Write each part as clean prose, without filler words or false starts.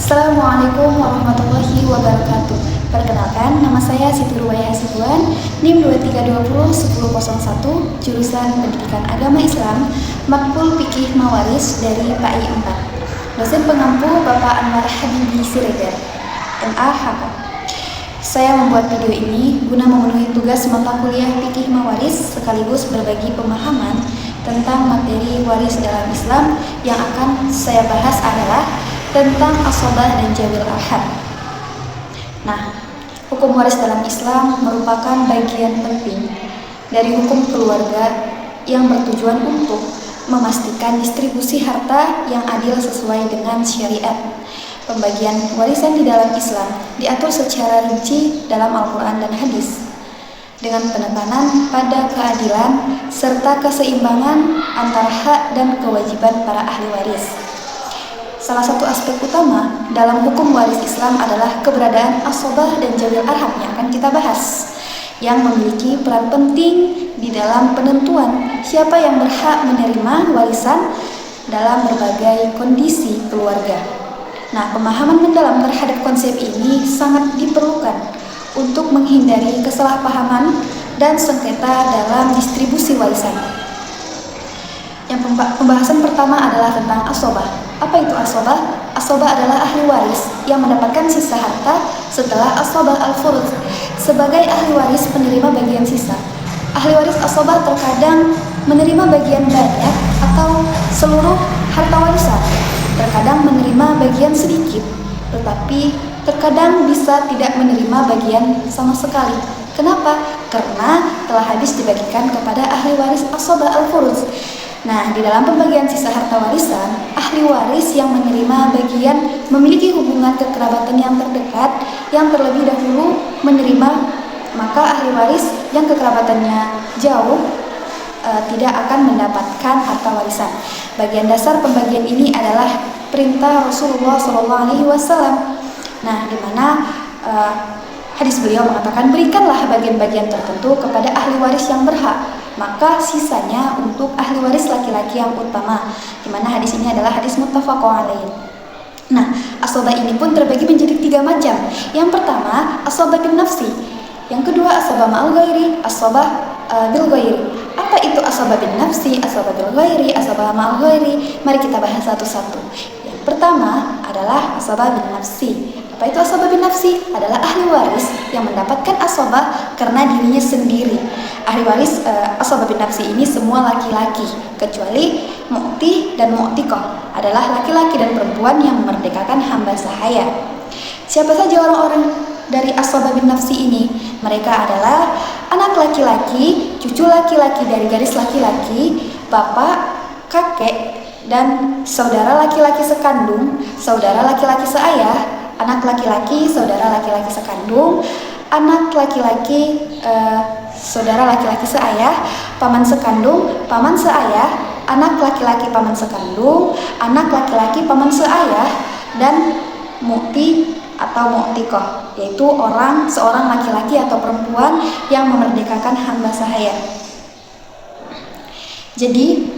Assalamualaikum warahmatullahi wabarakatuh. Perkenalkan, nama saya Siti Ruwaya Hasibuan, NIM 2320 1001, jurusan Pendidikan Agama Islam, Makbul Fikih Mawaris dari PAI 4. Dosen pengampu Bapak Anwar Habibi Siregar, MA/HK. Saya membuat video ini guna memenuhi tugas mata kuliah Fikih Mawaris sekaligus berbagi pemahaman tentang materi waris dalam Islam. Yang akan saya bahas adalah tentang asobah dan jawil arham. Nah, hukum waris dalam Islam merupakan bagian penting dari hukum keluarga yang bertujuan untuk memastikan distribusi harta yang adil sesuai dengan syariat. Pembagian warisan di dalam Islam diatur secara rinci dalam Al-Quran dan hadis dengan penekanan pada keadilan serta keseimbangan antara hak dan kewajiban para ahli waris. Salah satu aspek utama dalam hukum waris Islam adalah keberadaan asobah dan jawil arham yang akan kita bahas, yang memiliki peran penting di dalam penentuan siapa yang berhak menerima warisan dalam berbagai kondisi keluarga. Nah, pemahaman mendalam terhadap konsep ini sangat diperlukan untuk menghindari kesalahpahaman dan sengketa dalam distribusi warisan. Yang pembahasan pertama adalah tentang asobah. Apa itu asobah? Asobah adalah ahli waris yang mendapatkan sisa harta setelah asobah al-furud sebagai ahli waris penerima bagian sisa. Ahli waris asobah terkadang menerima bagian banyak atau seluruh harta warisan, terkadang menerima bagian sedikit, tetapi terkadang bisa tidak menerima bagian sama sekali. Kenapa? Karena telah habis dibagikan kepada ahli waris asobah al-furud. Nah, di dalam pembagian sisa harta warisan, ahli waris yang menerima bagian memiliki hubungan kekerabatan yang terdekat yang terlebih dahulu menerima, maka ahli waris yang kekerabatannya jauh tidak akan mendapatkan harta warisan. Bagian dasar pembagian ini adalah perintah Rasulullah SAW. Nah, di mana hadis beliau mengatakan, berikanlah bagian-bagian tertentu kepada ahli waris yang berhak, maka sisanya untuk ahli waris laki-laki yang utama, di mana hadis ini adalah hadis muttafaqun alaih. Nah, asobah ini pun terbagi menjadi 3 macam. Yang pertama, asobah bin nafsi. Yang kedua, asobah ma'al ghairi, asobah bil ghairi. Apa itu asobah bin nafsi, asobah bil ghairi, asobah ma'al ghairi? Mari kita bahas satu-satu. Yang pertama adalah asobah bin nafsi. Apa itu asobah bin nafsi? Adalah ahli waris yang mendapatkan asobah karena dirinya sendiri. Ahli waris asobah bin nafsi ini semua laki-laki, kecuali mu'ti dan mu'tiqah adalah laki-laki dan perempuan yang memerdekakan hamba sahaya. Siapa saja orang-orang dari asobah bin nafsi ini? Mereka adalah anak laki-laki, cucu laki-laki dari garis laki-laki, bapak, kakek, dan saudara laki-laki sekandung, saudara laki-laki seayah, anak laki-laki, saudara laki-laki sekandung, anak laki-laki, saudara laki-laki seayah, paman sekandung, paman seayah, anak laki-laki paman sekandung, anak laki-laki paman seayah, dan mu'ti atau mu'tiqah, yaitu seorang laki-laki atau perempuan yang memerdekakan hamba sahaya. Jadi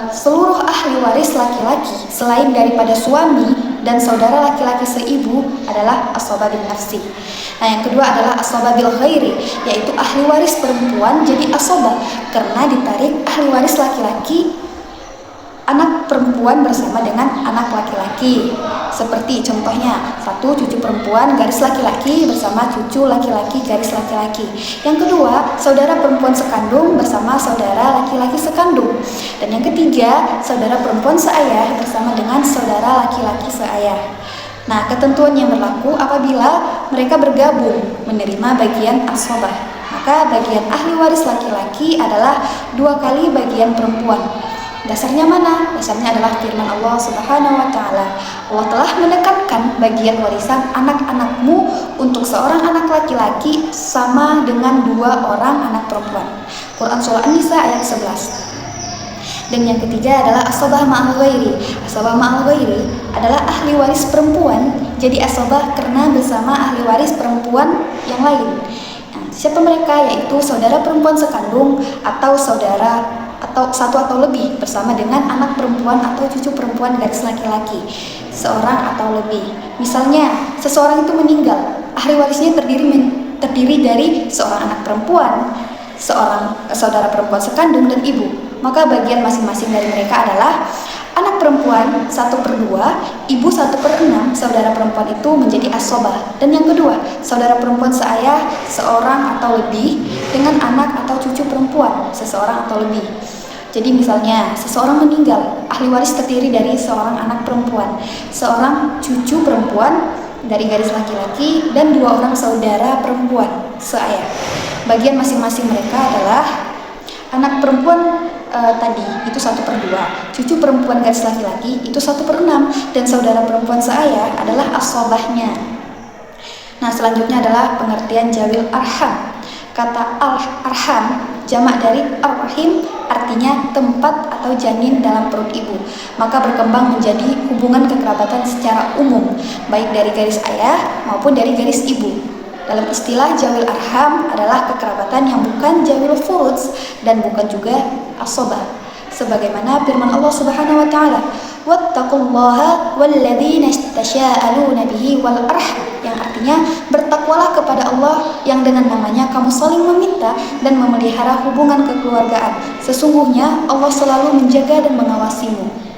seluruh ahli waris laki-laki selain daripada suami dan saudara laki-laki seibu adalah asobah bin nafsi. Nah, yang kedua adalah asobah bil ghairi, yaitu ahli waris perempuan jadi asobah karena ditarik ahli waris laki-laki anak perempuan bersama dengan anak laki-laki. Seperti contohnya, satu cucu perempuan garis laki-laki bersama cucu laki-laki garis laki-laki. Yang kedua, saudara perempuan sekandung bersama saudara laki-laki sekandung. Dan yang ketiga, saudara perempuan seayah bersama dengan saudara laki-laki seayah. Nah, ketentuan yang berlaku apabila mereka bergabung menerima bagian asobah, maka bagian ahli waris laki-laki adalah 2 kali bagian perempuan. Dasarnya mana? Dasarnya adalah firman Allah Subhanahu wa Ta'ala. Allah telah menekankan bagian warisan anak-anakmu untuk seorang anak laki-laki sama dengan 2 orang anak perempuan. Quran Surah An-Nisa ayat 11. Dan yang ketiga adalah asobah ma'al ghairi. Asobah ma'al ghairi adalah ahli waris perempuan jadi asobah karena bersama ahli waris perempuan yang lain. Nah, siapa mereka? Yaitu saudara perempuan sekandung atau atau lebih bersama dengan anak perempuan atau cucu perempuan garis laki-laki seorang atau lebih. Misalnya, seseorang itu meninggal, ahli warisnya terdiri dari seorang anak perempuan, seorang saudara perempuan sekandung dan ibu. Maka bagian masing-masing dari mereka adalah anak perempuan 1/2, ibu 1/6, saudara perempuan itu menjadi asobah. Dan yang kedua, saudara perempuan seayah seorang atau lebih dengan anak atau cucu perempuan seseorang atau lebih. Jadi misalnya seseorang meninggal, ahli waris terdiri dari seorang anak perempuan, seorang cucu perempuan dari garis laki-laki, dan 2 orang saudara perempuan seayah. Bagian masing-masing mereka adalah anak perempuan tadi itu 1/2, cucu perempuan garis laki-laki itu 1/6, dan saudara perempuan seayah adalah asobahnya. Nah, selanjutnya adalah pengertian jawil arham. Kata arham jamak dari ar-rahim, artinya tempat atau janin dalam perut ibu. Maka berkembang menjadi hubungan kekerabatan secara umum, baik dari garis ayah maupun dari garis ibu. Dalam istilah jawil arham adalah kekerabatan yang bukan jawil furuz dan bukan juga asobah. Sebagaimana firman Allah Subhanahu wa taala, "Wattaqullaha walladzina tasyaaluna bihi wal arham", yang artinya bertakwalah kepada Allah yang dengan namanya kamu saling meminta dan memelihara hubungan kekeluargaan. Sesungguhnya Allah selalu menjaga dan mengawasimu.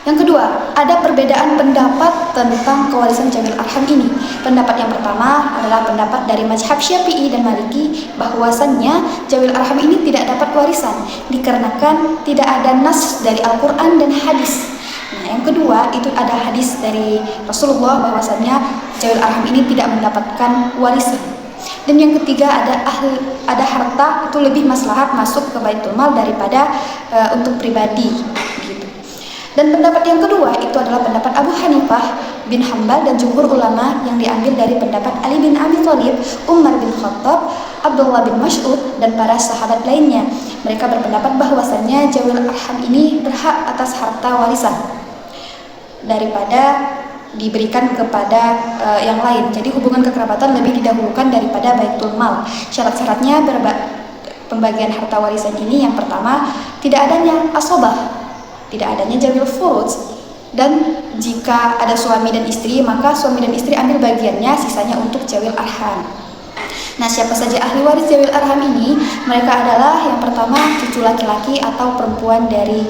Yang kedua, ada perbedaan pendapat tentang kewarisan jawil arham ini. Pendapat yang pertama adalah pendapat dari mazhab Syafi'i dan Maliki, bahwasannya jawil arham ini tidak dapat warisan dikarenakan tidak ada nas dari Al-Quran dan hadis. Nah, yang kedua itu ada hadis dari Rasulullah bahwasannya jawil arham ini tidak mendapatkan warisan. Dan yang ketiga ada harta itu lebih maslahat masuk ke Baitul Mal daripada untuk pribadi. Dan pendapat yang kedua itu adalah pendapat Abu Hanifah bin Hambal dan jumhur ulama yang diambil dari pendapat Ali bin Abi Thalib, Umar bin Khattab, Abdullah bin Mas'ud, dan para sahabat lainnya. Mereka berpendapat bahwasannya jawil arham ini berhak atas harta warisan daripada diberikan kepada yang lain. Jadi hubungan kekerabatan lebih didahulukan daripada Baitul Mal. Syarat-syaratnya pembagian harta warisan ini, yang pertama tidak adanya asobah, tidak adanya jawil furuz, dan jika ada suami dan istri maka suami dan istri ambil bagiannya, sisanya untuk jawil arham. Nah, siapa saja ahli waris jawil arham ini? Mereka adalah yang pertama cucu laki-laki atau perempuan dari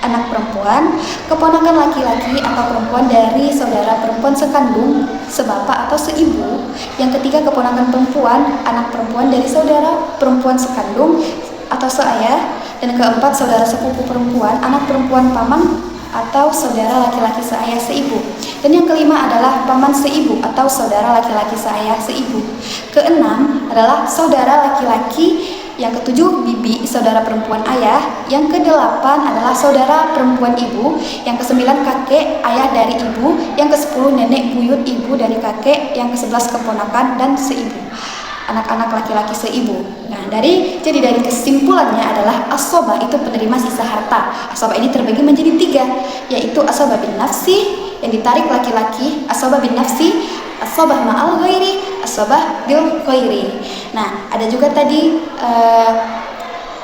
anak perempuan, keponakan laki-laki atau perempuan dari saudara perempuan sekandung, sebapak atau seibu. Yang ketiga, keponakan perempuan, anak perempuan dari saudara perempuan sekandung atau seayah. Dan keempat, saudara sepupu perempuan, anak perempuan paman atau saudara laki-laki seayah seibu. Dan yang kelima adalah paman seibu atau saudara laki-laki seayah seibu. Keenam adalah saudara laki-laki. Yang ketujuh, bibi, saudara perempuan ayah. Yang kedelapan adalah saudara perempuan ibu. Yang kesembilan, kakek ayah dari ibu. Yang kesepuluh, nenek buyut ibu dari kakek. Yang kesebelas, keponakan dan seibu, anak-anak laki-laki seibu. Nah, jadi dari kesimpulannya adalah asobah itu penerima sisa harta. Asobah ini terbagi menjadi 3, yaitu asobah bin nafsi yang ditarik laki-laki, asobah bin nafsi, asobah ma'al ghairi, asobah bil ghairi. Nah, ada juga tadi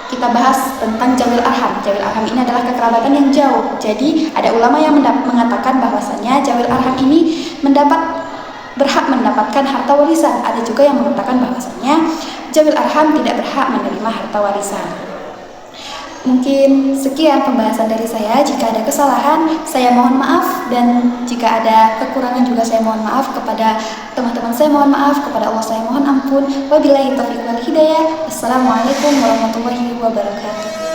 kita bahas tentang jawil arham. Jawil arham ini adalah kekerabatan yang jauh. Jadi ada ulama yang mengatakan bahwasanya jawil arham ini berhak mendapatkan harta warisan. Ada juga yang mengatakan bahwasanya jawil arham tidak berhak menerima harta warisan. Mungkin sekian pembahasan dari saya. Jika ada kesalahan, saya mohon maaf, dan jika ada kekurangan juga saya mohon maaf. Kepada teman-teman saya mohon maaf, kepada Allah saya mohon ampun. Wabillahi taufiq wal hidayah. Assalamualaikum warahmatullahi wabarakatuh.